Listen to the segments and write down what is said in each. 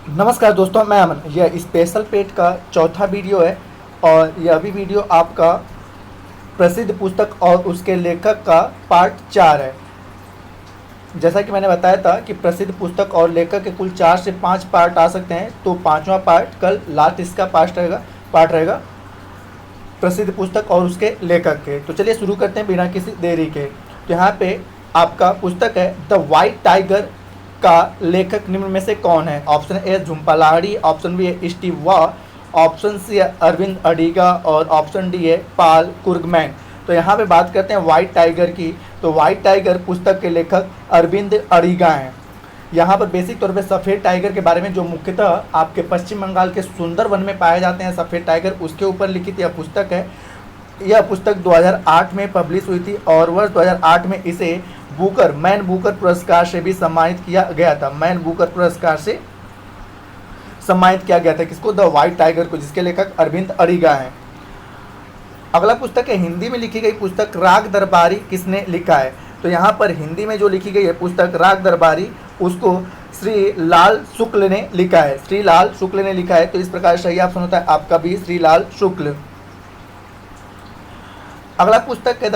नमस्कार दोस्तों, मैं अमन। यह स्पेशल पेट का चौथा वीडियो है और यह भी वीडियो आपका प्रसिद्ध पुस्तक और उसके लेखक का पार्ट 4 है। जैसा कि मैंने बताया था कि प्रसिद्ध पुस्तक और लेखक के कुल 4 से 5 पार्ट आ सकते हैं, तो 5वां पार्ट कल लास्ट इसका पार्ट रहेगा प्रसिद्ध पुस्तक और उसके लेखक के। तो चलिए शुरू करते हैं बिना किसी देरी के। तो यहाँ पे आपका पुस्तक है द वाइट टाइगर का लेखक निम्न में से कौन है। Option A Jhumpa Lahiri, option B है स्टीव वॉ, ऑप्शन सी है अरविंद अडिगा और ऑप्शन डी है पॉल कुर्गमैन। तो यहाँ पे बात करते हैं वाइट टाइगर की। तो वाइट टाइगर पुस्तक के लेखक अरविंद अडिगा हैं। यहाँ पर बेसिक तौर पे सफ़ेद टाइगर के बारे में, जो मुख्यतः आपके पश्चिम बंगाल के सुंदरवन में पाए जाते हैं सफ़ेद टाइगर, उसके ऊपर लिखित यह पुस्तक है। यह पुस्तक 2008 में पब्लिश हुई थी और वर्ष 2008 में इसे मैन बुकर पुरस्कार से भी सम्मानित किया गया था। मैन बुकर पुरस्कार से सम्मानित किया गया था किसको? द वाइट टाइगर को, जिसके लेखक अरविंद अडिगा हैं। अगला पुस्तक है हिंदी में लिखी गई पुस्तक राग दरबारी, किसने लिखा है? तो यहाँ पर हिंदी में जो लिखी गई है पुस्तक राग दरबारी, उसको श्री लाल शुक्ल ने लिखा है। श्री लाल शुक्ल ने लिखा है। तो इस प्रकार सही ऑप्शन होता है आपका भी श्री लाल शुक्ल। अगला पुस्तक है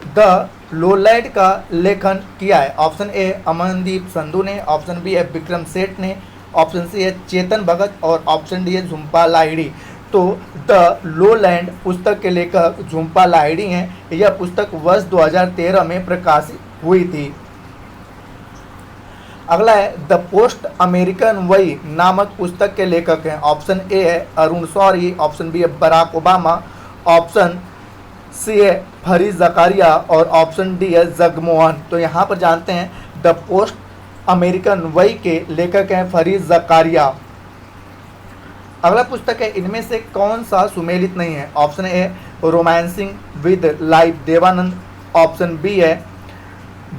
द लोलैंड का लेखन किया है। ऑप्शन ए अमनदीप संधू ने, ऑप्शन बी है विक्रम सेठ ने, ऑप्शन सी है चेतन भगत और ऑप्शन डी है झुम्पा लाहिड़ी। तो द लोलैंड पुस्तक के लेखक झुम्पा लाहिड़ी हैं। यह पुस्तक वर्ष 2013 में प्रकाशित हुई थी। अगला है द पोस्ट अमेरिकन वही नामक पुस्तक के लेखक हैं। ऑप्शन ए है अरुण शौरी, ऑप्शन बी है बराक ओबामा, ऑप्शन सी है फरीद जकारिया और ऑप्शन डी है जगमोहन। तो यहाँ पर जानते हैं द पोस्ट अमेरिकन वही के लेखक हैं फरीद जकारिया। अगला पुस्तक है इनमें से कौन सा सुमेलित नहीं है। Option A romancing with life Dev Anand, option B है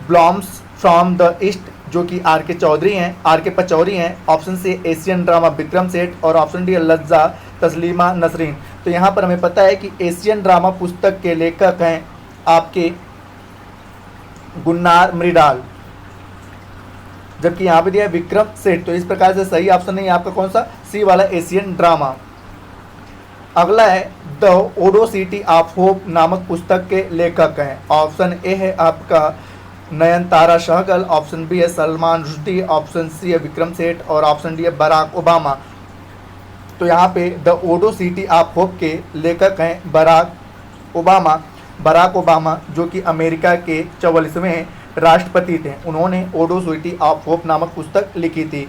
ब्लॉम्स फ्रॉम द ईस्ट, जो कि आर के पचौरी हैं, option C Asian drama Vikram Seth और ऑप्शन डी है लज्जा तस्लीमा नसरीन। तो यहाँ पर हमें पता है कि एशियन ड्रामा पुस्तक के लेखक हैं आपके गुन्नार मृडाल, जबकि यहाँ पे दिया है विक्रम सेठ। तो इस प्रकार से सही ऑप्शन नहीं है आपका कौन सा? सी वाला एशियन ड्रामा। अगला है द ओडो सिटी ऑफ होप नामक पुस्तक के लेखक हैं। ऑप्शन ए है आपका नयनतारा सहगल, ऑप्शन बी है सलमान रुश्दी, ऑप्शन सी है विक्रम सेठ और ऑप्शन डी है बराक ओबामा। तो यहाँ पे द ओडो सिटी ऑफ होप के लेखक हैं बराक ओबामा, जो कि अमेरिका के 44वें राष्ट्रपति थे। उन्होंने ओडो सिटी ऑफ होप नामक पुस्तक लिखी थी।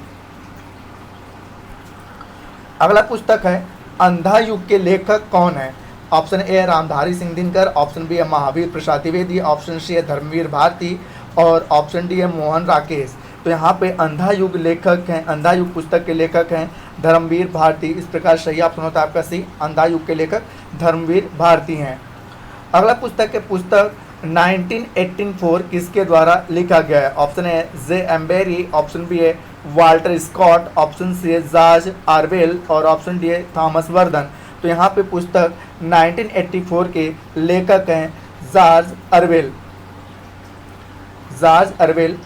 अगला पुस्तक है अंधा युग के लेखक कौन है। ऑप्शन ए है रामधारी सिंह दिनकर, ऑप्शन बी है महावीर प्रसाद द्विवेदी, ऑप्शन सी है धर्मवीर भारती और ऑप्शन डी है मोहन राकेश। तो यहाँ पे अंधा युग लेखक हैं, अंधा युग पुस्तक के लेखक हैं धर्मवीर भारती। इस प्रकार सही ऑप्शन होता है आपका सी, अंधा युग के लेखक धर्मवीर भारती हैं। अगला पुस्तक है पुस्तक 1984 किसके द्वारा लिखा गया है। ऑप्शन है जे एम्बेरी, ऑप्शन बी है वाल्टर स्कॉट, ऑप्शन सी है जॉर्ज ऑरवेल और ऑप्शन डी है थॉमस वर्धन। तो यहाँ पे पुस्तक 1984 के लेखक हैं जॉर्ज ऑरवेल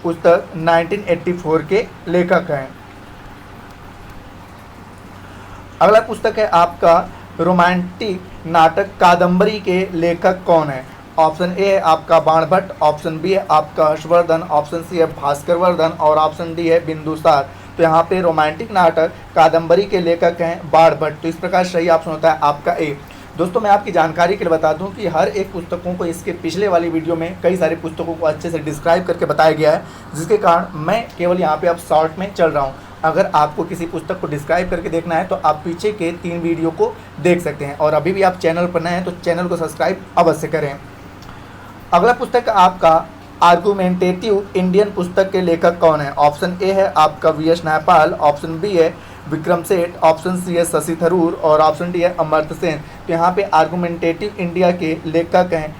पुस्तक 1984 के लेखक हैं। अगला पुस्तक है आपका रोमांटिक नाटक कादम्बरी के लेखक कौन है। ऑप्शन ए है आपका बाणभट्ट, ऑप्शन बी है आपका हर्षवर्धन, ऑप्शन सी है भास्कर वर्धन और ऑप्शन डी है बिंदुसार। तो यहाँ पे रोमांटिक नाटक कादम्बरी के लेखक हैं बाणभट्ट। तो इस प्रकार सही ऑप्शन होता है आपका ए। दोस्तों, मैं आपकी जानकारी के लिए बता दूं कि हर एक पुस्तकों को इसके पिछले वाली वीडियो में कई सारी पुस्तकों को अच्छे से डिस्क्राइब करके बताया गया है, जिसके कारण मैं केवल यहाँ पे अब शॉर्ट में चल रहा हूँ। अगर आपको किसी पुस्तक को डिस्क्राइब करके देखना है तो आप पीछे के 3 वीडियो को देख सकते हैं और अभी भी आप चैनल पर नए हैं तो चैनल को सब्सक्राइब अवश्य करें। अगला पुस्तक आपका आर्गुमेंटेटिव इंडियन पुस्तक के लेखक कौन है। ऑप्शन ए है आपका वी.एस. नैपाल, ऑप्शन बी है विक्रम सेठ, ऑप्शन सी है शशि थरूर और ऑप्शन डी है अमर्त्य सेन। तो यहाँ पे आर्गुमेंटेटिव इंडिया के लेखक हैं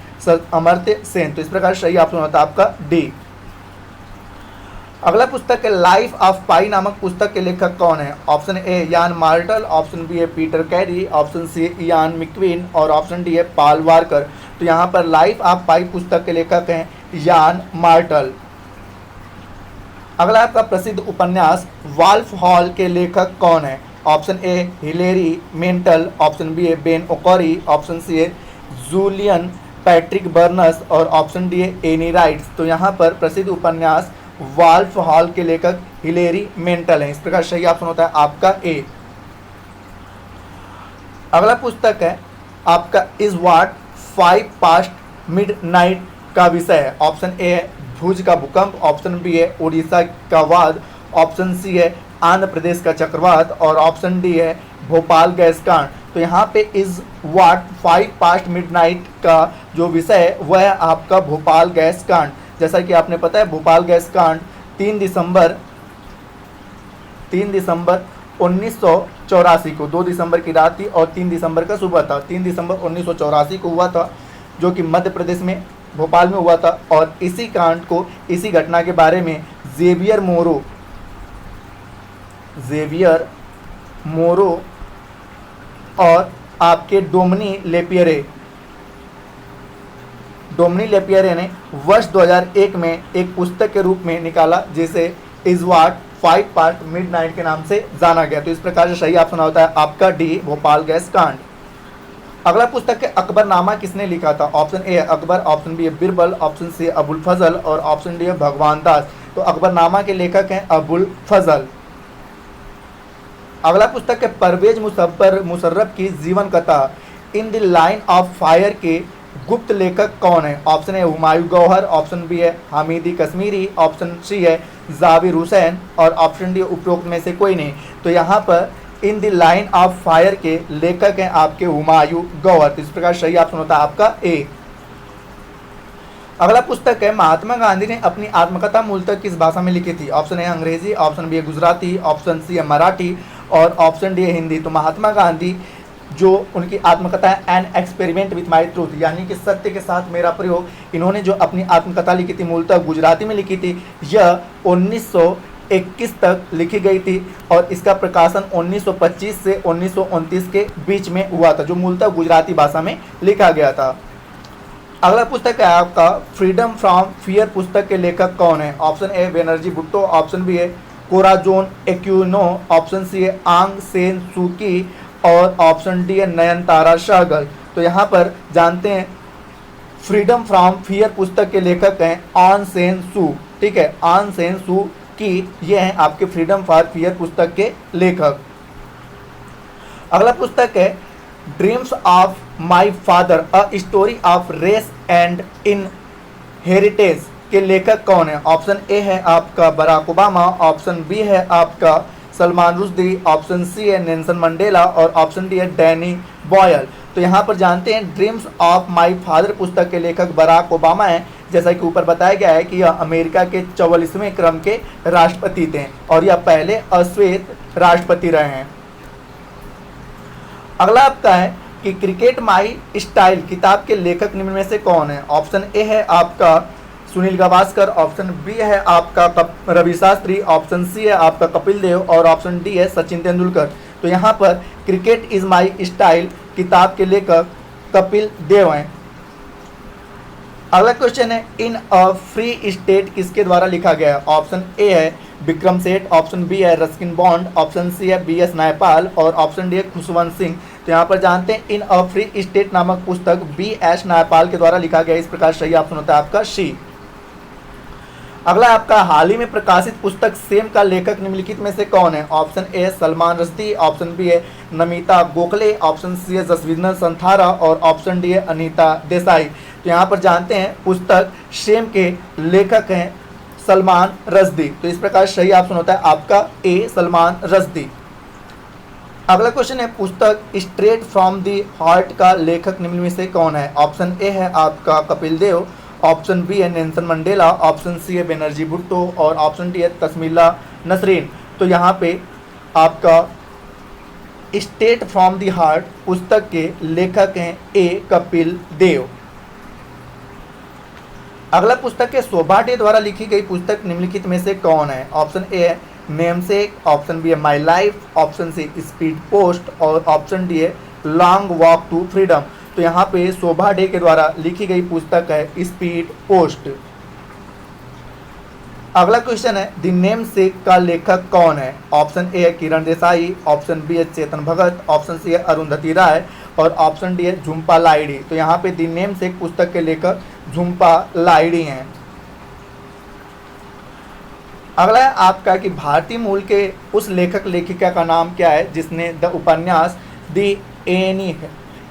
अमर्त्य सेन। तो इस प्रकार सही ऑप्शन होता है आपका डी। अगला पुस्तक है लाइफ ऑफ पाई नामक पुस्तक के लेखक कौन है। ऑप्शन ए यान मार्टल, ऑप्शन बी है पीटर कैरी, ऑप्शन सी यान मिक्विन और ऑप्शन डी है पॉल वाकर। तो यहाँ पर लाइफ ऑफ पाई पुस्तक के लेखक हैं यान मार्टल। अगला आपका प्रसिद्ध उपन्यास वाल्फ हॉल के लेखक कौन है? Option A Hilary Mantel, option B है बेन ओकॉरी, ऑप्शन सी है जूलियन पैट्रिक बर्नस और ऑप्शन डी है एनी राइट्स। तो यहाँ पर प्रसिद्ध उपन्यास वाल्फ हॉल के लेखक हिलेरी मेंटल हैं। इस प्रकार सही ऑप्शन होता है आपका ए। अगला पुस्तक है आपका इज व्हाट 5 पास्ट मिडनाइट का विषय है। ऑप्शन ए है भुज का भूकंप, ऑप्शन बी है उड़ीसा का वाद, ऑप्शन सी है आंध्र प्रदेश का चक्रवात और ऑप्शन डी है भोपाल गैस कांड। तो यहाँ पे इज व्हाट 5 पास्ट मिडनाइट का जो विषय है वह है आपका भोपाल गैस कांड। जैसा कि आपने पता है भोपाल गैस कांड 3 दिसंबर 1984 को, 2 दिसंबर की रात थी और 3 दिसंबर का सुबह था। 3 दिसंबर 1984 को हुआ था, जो कि मध्य प्रदेश में भोपाल में हुआ था। और इसी कांड को, इसी घटना के बारे में जेवियर मोरो और आपके डोमनी लेपियरे ने वर्ष 2001 में एक पुस्तक के रूप में निकाला, जिसे इज व्हाट 5 पास्ट मिडनाइट के नाम से जाना गया। तो इस प्रकार से सही ऑप्शन होता है आपका डी भोपाल गैस कांड। अगला पुस्तक है अकबरनामा किसने लिखा था? Option A Akbar, option B Birbal, option C Abul Fazal और ऑप्शन डी है भगवान दास। तो अकबरनामा के लेखक हैं अबुल फजल। अगला पुस्तक है परवेज मुशर्रफ की जीवन कथा in the line of fire के गुप्त लेखक कौन है? Option A Humayun Gauhar, option B है हामिदी कश्मीरी, ऑप्शन सी है जाविर हुसैन और ऑप्शन डी उपरोक्त में से कोई नहीं। तो यहाँ पर इन द लाइन ऑफ फायर के लेखक हैं आपके हुमायूं गौहर। तो इस प्रकार सही ऑप्शन होता है आपका ए। अगला पुस्तक है महात्मा गांधी ने अपनी आत्मकथा मूलतः किस भाषा में लिखी थी? ऑप्शन ए अंग्रेजी, ऑप्शन बी है गुजराती, ऑप्शन सी है मराठी और ऑप्शन डी है हिंदी। तो महात्मा गांधी जो उनकी आत्मकथा है an experiment with my truth, यानी कि सत्य के साथ मेरा प्रयोग, इन्होंने जो अपनी आत्मकथा लिखी थी मूलतः गुजराती में लिखी थी। यह 1921 तक लिखी गई थी और इसका प्रकाशन 1925 से 1929 के बीच में हुआ था, जो मूलतः गुजराती भाषा में लिखा गया था। अगला पुस्तक है आपका फ्रीडम फ्रॉम फियर पुस्तक के लेखक कौन है? Option A Banerjee Bhutto, option B है कोराजोन एक्यूनो, ऑप्शन सी है आंग सेन सूकी और ऑप्शन डी है नयनतारा सहगल। तो यहाँ पर जानते हैं फ्रीडम फ्रॉम फियर पुस्तक के लेखक हैं ऑन सेन सू। ठीक है, ऑन सेन सू की ये हैं आपके फ्रीडम फॉर फियर पुस्तक के लेखक। अगला पुस्तक है dreams of my father a story of race and in heritage के लेखक कौन है? ऑप्शन ए है आपका बराक ओबामा, ऑप्शन बी है आपका सलमान रुश्दी, ऑप्शन सी है नेल्सन मंडेला और ऑप्शन डी है डैनी बॉयल। तो यहाँ पर जानते हैं ड्रीम्स ऑफ माई फादर पुस्तक के लेखक बराक ओबामा हैं। जैसा कि ऊपर बताया गया है कि यह अमेरिका के 44वें क्रम के राष्ट्रपति थे और यह पहले अश्वेत राष्ट्रपति रहे हैं। अगला आपका है कि क्रिकेट माई स्टाइल किताब के लेखक निम्न में से कौन है? ऑप्शन ए है आपका सुनील गावस्कर, ऑप्शन बी है आपका रवि शास्त्री, ऑप्शन सी है आपका कपिल देव और ऑप्शन डी है सचिन तेंदुलकर। तो यहाँ पर क्रिकेट इज माई स्टाइल किताब के लेखक कपिल देव हैं। अगला क्वेश्चन है इन अ फ्री स्टेट किसके द्वारा लिखा गया है? ऑप्शन ए है विक्रम सेठ, ऑप्शन बी है रस्किन बॉन्ड, ऑप्शन सी है BS नायपाल और ऑप्शन डी है खुशवंत सिंह। तो यहाँ पर जानते हैं इन अ फ्री स्टेट नामक पुस्तक BS नायपाल के द्वारा लिखा गया। इस प्रकार सही ऑप्शन होता है आपका सी। अगला आपका हाल ही में प्रकाशित पुस्तक सेम का लेखक निम्नलिखित में से कौन है? Option A Salman Rushdie, option B है नमिता गोखले, ऑप्शन सी है जसविंदर संथारा और ऑप्शन डी है अनीता देसाई। तो यहाँ पर जानते हैं पुस्तक सेम के लेखक हैं सलमान रश्दी। तो इस प्रकार सही ऑप्शन होता है आपका ए सलमान रश्दी। अगला क्वेश्चन है पुस्तक स्ट्रेट फ्रॉम द हार्ट का लेखक निम्न में से कौन है? ऑप्शन ए है आपका कपिल देव, ऑप्शन बी है नेल्सन मंडेला, ऑप्शन सी है बनर्जी भुट्टो और ऑप्शन डी है तस्मीला नसरीन। तो यहाँ पे आपका स्टेट फ्रॉम द हार्ट पुस्तक के लेखक हैं ए कपिल देव। अगला पुस्तक है शोभा डे द्वारा लिखी गई पुस्तक निम्नलिखित में से कौन है? ऑप्शन ए है नेमसेक, ऑप्शन बी है my life, option C speed post और ऑप्शन डी है लॉन्ग वॉक टू फ्रीडम। तो यहाँ पे शोभा डे के द्वारा लिखी गई पुस्तक है स्पीड पोस्ट। अगला क्वेश्चन है, द नेम सेक का लेखक कौन है? ऑप्शन ए है किरण देसाई, ऑप्शन बी है चेतन भगत, ऑप्शन सी है अरुंधति राय और ऑप्शन डी है झुम्पा लाहिड़ी। तो यहाँ पे द नेम सेक पुस्तक के लेखक झुम्पा लाहिड़ी हैं। अगला है आपका कि भारतीय मूल के उस लेखक लेखिका का नाम क्या है जिसने द उपन्यास द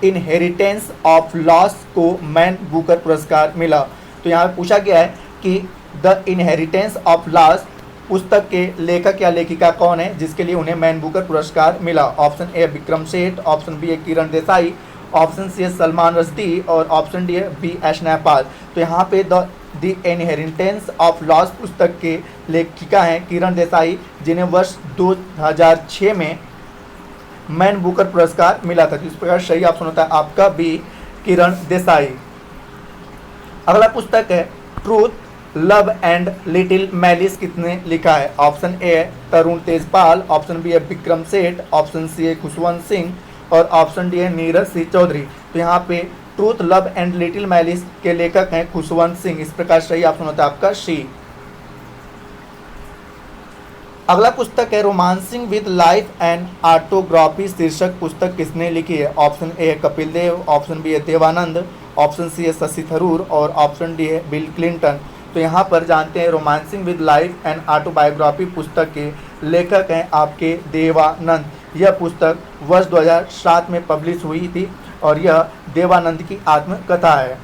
इनहेरिटेंस ऑफ लॉस को मैन बुकर पुरस्कार मिला। तो यहाँ पूछा गया है कि द इनहेरिटेंस ऑफ लॉस पुस्तक के लेखक या लेखिका कौन है जिसके लिए उन्हें मैन बुकर पुरस्कार मिला। Option A Vikram Seth, option B है किरण देसाई, ऑप्शन सी है सलमान रश्दी और ऑप्शन डी है बी एस नेपाल। तो यहाँ पे द इनहेरिटेंस ऑफ लॉस पुस्तक के लेखिका हैं किरण देसाई, जिन्हें वर्ष 2006 में मैन बुकर पुरस्कार मिला था। तो इस प्रकार सही ऑप्शन होता है आपका बी किरण देसाई। अगला पुस्तक है truth love and little malice किसने लिखा है? ऑप्शन ए है तरुण तेजपाल, ऑप्शन बी है विक्रम सेठ, ऑप्शन सी है खुशवंत सिंह और ऑप्शन डी है नीरज सिंह चौधरी। तो यहाँ पे truth love and little malice के लेखक हैं खुशवंत सिंह। इस प्रकार सही ऑप्शन होता है आपका सी। अगला पुस्तक है romancing with life and autography शीर्षक पुस्तक किसने लिखी है? ऑप्शन ए है कपिल देव, ऑप्शन बी है देवानंद, ऑप्शन सी है शशि थरूर और ऑप्शन डी है बिल क्लिंटन। तो यहाँ पर जानते हैं romancing with life and autobiography पुस्तक के लेखक हैं आपके देवानंद। यह पुस्तक वर्ष 2007 में पब्लिश हुई थी और यह देवानंद की आत्मकथा है।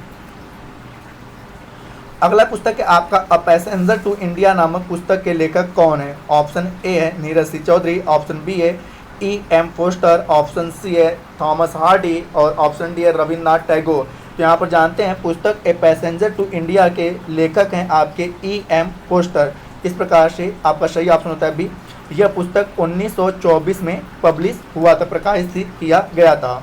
अगला पुस्तक है आपका अ पैसेंजर टू इंडिया नामक पुस्तक के लेखक कौन है? ऑप्शन ए है नीरज सिंह चौधरी, ऑप्शन बी है E M Forster, option C है थॉमस हार्डी और ऑप्शन डी है रविन्द्रनाथ टैगोर। तो यहाँ पर जानते हैं पुस्तक ए पैसेंजर टू इंडिया के लेखक हैं आपके ई एम फोस्टर। इस प्रकार से आपका सही ऑप्शन होता है बी। यह पुस्तक 1924 में पब्लिश हुआ था, प्रकाशित किया गया था।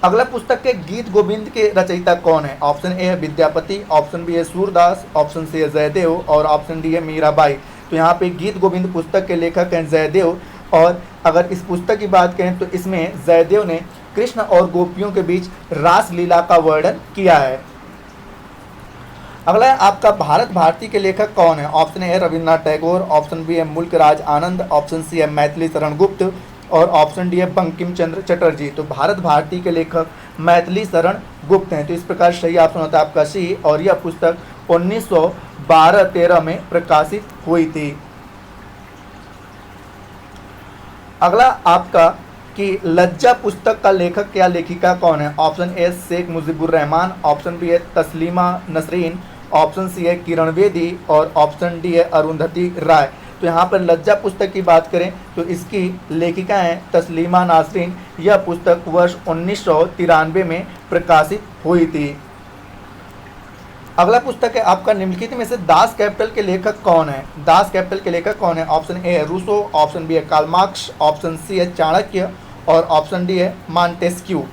अगला पुस्तक के गीत गोविंद के रचयिता कौन है? ऑप्शन ए है विद्यापति, ऑप्शन बी है सूरदास, ऑप्शन सी है जयदेव और ऑप्शन डी है मीराबाई। तो यहाँ पे गीत गोविंद पुस्तक के लेखक हैं जयदेव। और अगर इस पुस्तक की बात करें तो इसमें जयदेव ने कृष्ण और गोपियों के बीच रास लीला का वर्णन किया है। अगला है आपका भारत भारती के लेखक कौन है? ऑप्शन ए है रविन्द्रनाथ टैगोर, ऑप्शन बी है मुल्क राज आनंद, ऑप्शन सी है मैथिली शरण गुप्त और ऑप्शन डी है बंकिम चंद्र चटर्जी। तो भारत भारती के लेखक मैथिली शरण गुप्त हैं। तो इस प्रकार सही ऑप्शन होता है आपका सी और यह पुस्तक 1912-13 में प्रकाशित हुई थी। अगला आपका कि लज्जा पुस्तक का लेखक या लेखिका कौन है? Option A Sheikh Mujibur Rahman, option B है तस्लीमा नसरीन, ऑप्शन सी है किरण बेदी और ऑप्शन डी है अरुंधति राय। तो यहाँ पर लज्जा पुस्तक की बात करें तो इसकी लेखिका हैं तस्लीमा नासरीन। यह पुस्तक वर्ष 1993 में प्रकाशित हुई थी। अगला पुस्तक है आपका निम्नलिखित में से दास कैपिटल के लेखक कौन है? दास कैपिटल के लेखक कौन है? ऑप्शन ए है रूसो, ऑप्शन बी है कार्ल मार्क्स, ऑप्शन सी है चाणक्य और ऑप्शन डी है मॉन्टेस्क्यू।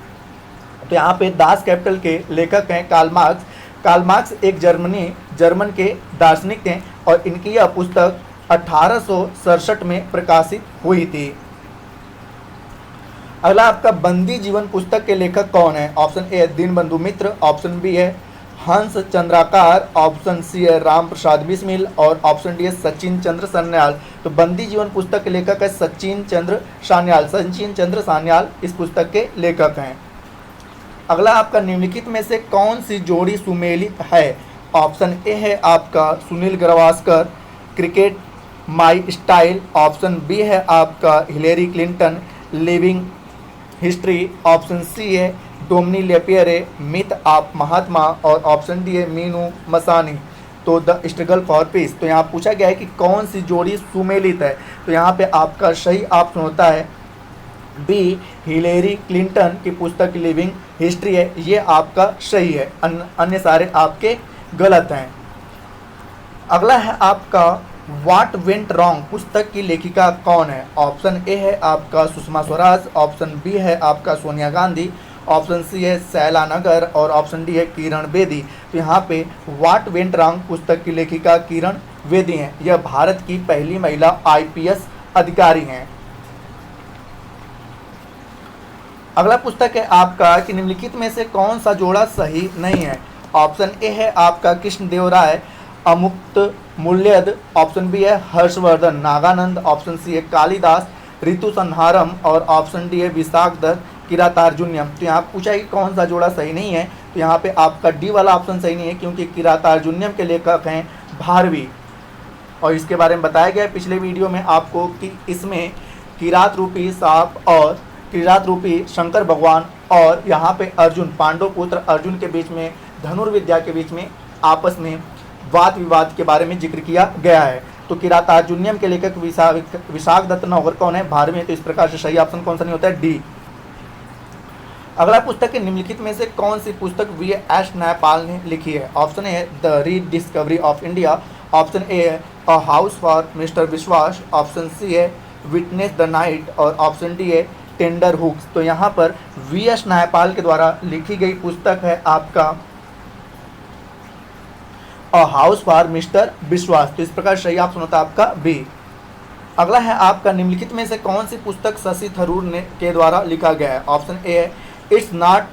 तो यहाँ पे दास कैपिटल के लेखक हैं कार्ल मार्क्स। कार्ल मार्क्स एक जर्मन के दार्शनिक थे और इनकी यह पुस्तक 1867 में प्रकाशित हुई थी। अगला आपका बंदी जीवन पुस्तक के लेखक कौन है? ऑप्शन ए है दीनबंधु मित्र, ऑप्शन बी है हंस चंद्राकार, ऑप्शन सी है राम प्रसाद बिस्मिल और ऑप्शन डी है सचिन चंद्र सान्याल। तो बंदी जीवन पुस्तक के लेखक है सचिन चंद्र सान्याल। सचिन चंद्र सान्याल इस पुस्तक के लेखक हैं। अगला आपका निम्नलिखित में से कौन सी जोड़ी सुमेलित है? ऑप्शन ए है आपका Sunil Gavaskar cricket my style, option B है आपका Hillary Clinton living history, option C है Dominique Lapierre myth of Mahatma और ऑप्शन डी है मीनू मसानी तो द स्ट्रगल फॉर पीस। तो यहाँ पूछा गया है कि कौन सी जोड़ी सुमेलित है। तो यहाँ पे आपका सही ऑप्शन होता है बी हिलेरी क्लिंटन की पुस्तक लिविंग हिस्ट्री है, ये आपका सही है, अन्य सारे आपके गलत हैं। अगला है आपका व्हाट वेंट रॉन्ग पुस्तक की लेखिका कौन है? ऑप्शन ए है आपका सुषमा स्वराज, ऑप्शन बी है आपका सोनिया गांधी, ऑप्शन सी है शैला नगर और ऑप्शन डी है किरण बेदी। तो यहाँ पे व्हाट वेंट रॉन्ग पुस्तक की लेखिका किरण बेदी हैं। यह भारत की पहली महिला IPS अधिकारी हैं। अगला पुस्तक है आपका कि निम्नलिखित में से कौन सा जोड़ा सही नहीं है? ऑप्शन ए है आपका कृष्णदेव राय, अमुक्त मूल्यद, ऑप्शन बी है हर्षवर्धन नागानंद, ऑप्शन सी है कालिदास ऋतु संहारम और ऑप्शन डी है विशाखदत्त किरातार्जुन्यम। तो यहाँ पूछा है कि कौन सा जोड़ा सही नहीं है, तो यहाँ पे आपका डी वाला ऑप्शन सही नहीं है, क्योंकि किरातार्जुन्यम के लेखक हैं भारवी। और इसके बारे में बताया गया है पिछले वीडियो में आपको कि इसमें किरात रूपी सांप और किरात रूपी शंकर भगवान और यहाँ पे अर्जुन, पांडव पुत्र अर्जुन के बीच में धनुर्विद्या के बीच में आपस में वाद विवाद के बारे में जिक्र किया गया है। तो किरातार्जुन्यम के लेखक विशाखदत्त नौकर कौन है, भारवी। तो इस प्रकार से सही ऑप्शन कौन सा नहीं होता है, डी। अगला पुस्तक के निम्नलिखित में से कौन सी पुस्तक V.S. न्यायपाल ने लिखी है। ऑप्शन ए है the rediscovery of India, option A है अ हाउस फॉर मिस्टर विश्वास, ऑप्शन सी है विटनेस द नाइट और ऑप्शन डी है टेंडर हुक्स। तो यहाँ पर V.S. न्यायपाल के द्वारा लिखी गई पुस्तक है आपका अ हाउस फॉर मिस्टर विश्वास। तो इस प्रकार सही ऑप्शन होता है आपका बी। अगला है आपका निम्नलिखित में से कौन सी पुस्तक शशि थरूर ने के द्वारा लिखा गया है। ऑप्शन ए है it's not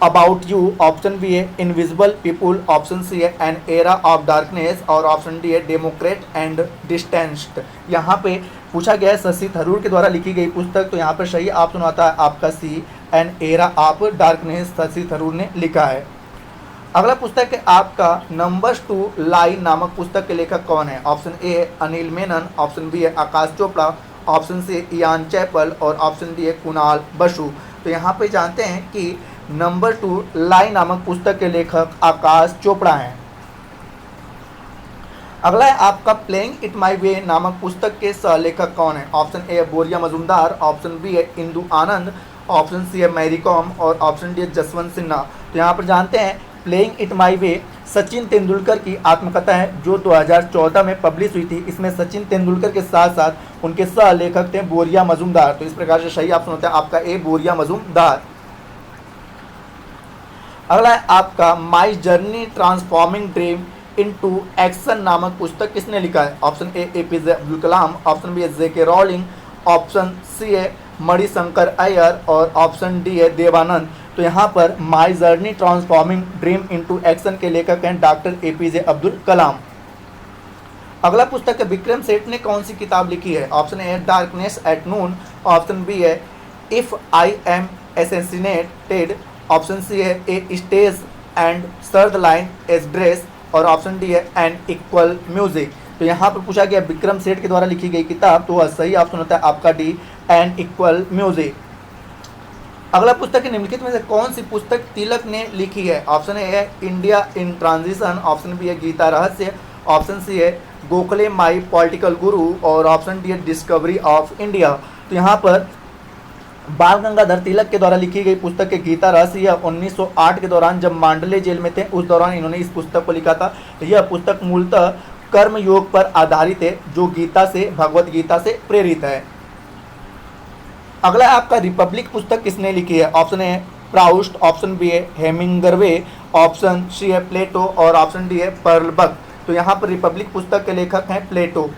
about you, option B है इनविजिबल पीपुल, ऑप्शन सी है एन एरा ऑफ डार्कनेस और ऑप्शन डी है डेमोक्रेट एंड डिस्टेंस्ड। यहाँ पे पूछा गया है शशि थरूर के द्वारा लिखी गई पुस्तक, तो यहाँ पर सही ऑप्शन आता है आपका C an era of darkness, Shashi Tharoor ने लिखा है। अगला पुस्तक है आपका नंबर्स टू लाइन नामक पुस्तक के लेखक कौन है। ऑप्शन ए है अनिल मेनन, ऑप्शन बी है आकाश चोपड़ा, ऑप्शन सी है इयान चैपल और ऑप्शन डी है कुणाल बसु। तो यहाँ पे जानते हैं कि नंबर 2 लाई नामक पुस्तक के लेखक आकाश चोपड़ा हैं। अगला है आपका प्लेइंग इट माई वे नामक पुस्तक के सह लेखक कौन है। ऑप्शन ए है बोरिया मजूमदार, ऑप्शन बी है इंदु आनंद, ऑप्शन सी है मैरी कॉम और ऑप्शन डी है जसवंत सिन्हा। तो यहाँ पर जानते हैं प्लेइंग इट माई वे सचिन तेंदुलकर की आत्मकथा है जो 2014 में पब्लिश हुई थी। इसमें सचिन तेंदुलकर के साथ साथ उनके सह लेखक थे बोरिया मजूमदार। तो इस प्रकार से सही ऑप्शन होता है आपका ए बोरिया मजूमदार। अगला है आपका my journey transforming dream into action नामक पुस्तक किसने लिखा है। Option A A P J Abdul Kalam, option B है जेके रॉलिंग, ऑप्शन सी है मणिशंकर अय्यर और ऑप्शन डी है देवानंद। तो यहाँ पर माई journey transforming dream into action के लेखक हैं डॉक्टर एपीजे अब्दुल कलाम। अगला पुस्तक है विक्रम सेठ ने कौन सी किताब लिखी है। ऑप्शन ए है darkness at noon, option B है if I am assassinated, option C है a stage and third line as dress और ऑप्शन डी है एन इक्वल म्यूजिक। तो यहाँ पर पूछा गया विक्रम सेठ के द्वारा लिखी गई किताब, तो वह सही ऑप्शन होता है आपका डी एन इक्वल म्यूजिक। अगला पुस्तक है निम्नलिखित में से कौन सी पुस्तक तिलक ने लिखी है। ऑप्शन ए है India in transition, option B है गीता रहस्य, ऑप्शन सी है गोखले माई पॉलिटिकल गुरु और ऑप्शन डी है डिस्कवरी ऑफ इंडिया। तो यहाँ पर बाल गंगाधर तिलक के द्वारा लिखी गई पुस्तक के गीता रहस्य 1908 के दौरान जब मांडले जेल में थे उस दौरान इन्होंने इस पुस्तक को लिखा था। यह पुस्तक मूलतः कर्म योग पर आधारित है जो गीता से भगवत गीता से प्रेरित है। अगला आपका रिपब्लिक पुस्तक किसने लिखी है। Option A Proust, option B है हेमिंगरवे, ऑप्शन सी है प्लेटो और ऑप्शन डी है पर्लबक। तो यहाँ पर रिपब्लिक पुस्तक के लेखक हैं प्लेटो।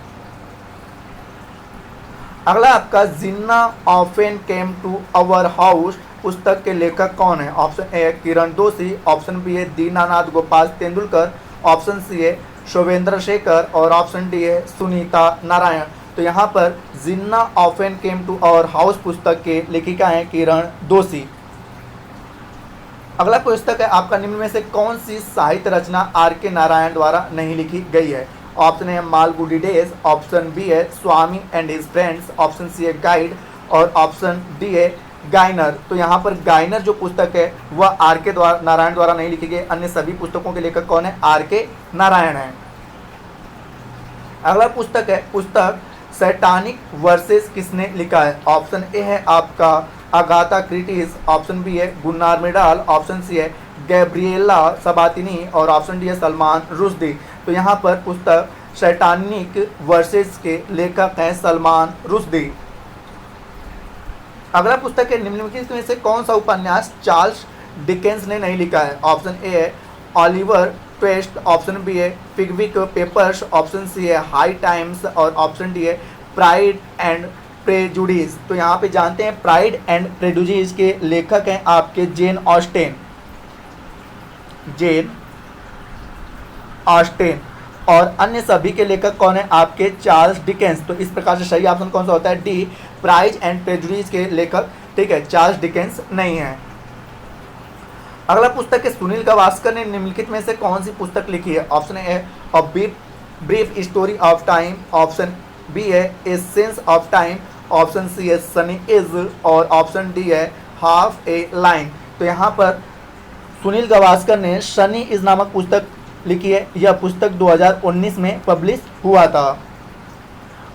अगला आपका Jinnah often came to our house पुस्तक के लेखक कौन है। ऑप्शन ए किरण दोषी, ऑप्शन बी है दीनानाथ गोपाल तेंदुलकर, ऑप्शन सी है शोभेंद्र शेखर और ऑप्शन डी है सुनीता नारायण। तो यहाँ पर Jinnah often came to our house पुस्तक के लेखिका हैं किरण दोषी। अगला पुस्तक है आपका निम्न में से कौन सी साहित्य रचना आर के नारायण द्वारा नहीं लिखी गई है। ऑप्शन है मालगुडी डेज, ऑप्शन बी है Swami and his friends, option C है गाइड और ऑप्शन डी है गाइनर। तो यहाँ पर गाइनर जो पुस्तक है वह आर के नारायण द्वारा नहीं लिखी गई। अन्य सभी पुस्तकों के लेखक कौन है, आर के नारायण है। अगला पुस्तक है पुस्तक सैटानिक वर्सेस किसने लिखा है। ऑप्शन ए है आपका अगाथा क्रिस्टी, ऑप्शन बी है गुन्नार मिडाल, ऑप्शन सी है गैब्रिएला सबातिनी और ऑप्शन डी है सलमान रुश्दी। तो यहाँ पर पुस्तक सैटानिक वर्सेस के लेखक हैं सलमान रुश्दी। अगला पुस्तक है निम्नलिखित में से कौन सा उपन्यास चार्ल्स डिकेंस ने नहीं लिखा है। ऑप्शन ए है ऑलिवर ट्वेस्ट, ऑप्शन बी है पिकविक पेपर्स, ऑप्शन सी है हाई टाइम्स और ऑप्शन डी है प्राइड एंड प्रेजुडिस। तो यहाँ पे जानते हैं प्राइड एंड प्रेजुडिस के लेखक हैं आपके जेन ऑस्टेन। और अन्य सभी के लेखक कौन है? आपके चार्ल्स डिकेंस। तो इस प्रकार से सही ऑप्शन कौन सा होता है? डी, प्राइड एंड प्रेजुडिस के लेखक, ठीक है, चार्ल्स डिकेंस नहीं है। अगला पुस्तक है सुनील गावस्कर ने निम्नलिखित में से कौन सी पुस्तक लिखी है? Option A a brief story of time, option B है a sense of time, option C है सनी इज, और ऑप्शन डी है हाफ ए लाइन। तो यहाँ पर सुनील गावस्कर ने सनी इज नामक पुस्तक लिखी है। यह पुस्तक 2019 में पब्लिश हुआ था।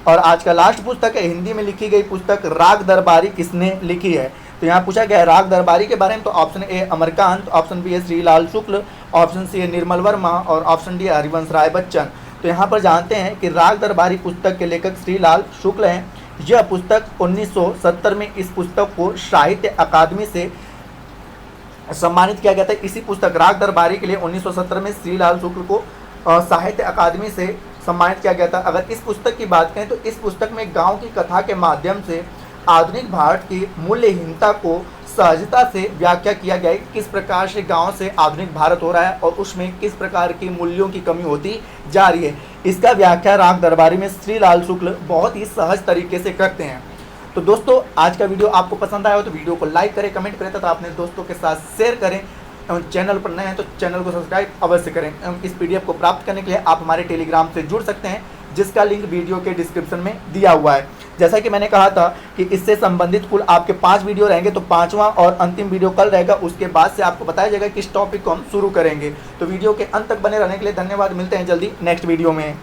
और आज का लास्ट पुस्तक है हिंदी में लिखी गई पुस्तक राग दरबारी किसने लिखी है? तो यहाँ पूछा गया है राग दरबारी के बारे में। तो option A Amarkant, option B है श्रीलाल शुक्ल, ऑप्शन सी है निर्मल वर्मा, और ऑप्शन डी है हरिवंश राय बच्चन। तो यहाँ पर जानते हैं कि राग दरबारी पुस्तक के लेखक श्रीलाल शुक्ल हैं। यह पुस्तक 1970 में इस पुस्तक को साहित्य अकादमी से सम्मानित किया गया था। इसी पुस्तक राग दरबारी के लिए 1970 में श्रीलाल शुक्ल को साहित्य अकादमी से सम्मानित किया गया था। अगर इस पुस्तक की बात करें तो इस पुस्तक में गांव की कथा के माध्यम से आधुनिक भारत की मूल्यहीनता को सहजता से व्याख्या किया गया है। किस प्रकार से गांव से आधुनिक भारत हो रहा है और उसमें किस प्रकार की मूल्यों की कमी होती जा रही है, इसका व्याख्या राग दरबारी में श्रीलाल शुक्ल बहुत ही सहज तरीके से करते हैं। तो दोस्तों आज का वीडियो आपको पसंद आया हो तो वीडियो को लाइक करें, कमेंट करें तथा अपने दोस्तों के साथ शेयर करें। एवं चैनल पर नए हैं तो चैनल को सब्सक्राइब अवश्य करें। एवं इस पीडीएफ को प्राप्त करने के लिए आप हमारे टेलीग्राम से जुड़ सकते हैं, जिसका लिंक वीडियो के डिस्क्रिप्शन में दिया हुआ है। जैसा कि मैंने कहा था कि इससे संबंधित कुल आपके 5 वीडियो रहेंगे, तो 5वां और अंतिम वीडियो कल रहेगा। उसके बाद से आपको बताया जाएगा किस टॉपिक को हम शुरू करेंगे। तो वीडियो के अंत तक बने रहने के लिए धन्यवाद। मिलते हैं जल्दी नेक्स्ट वीडियो में।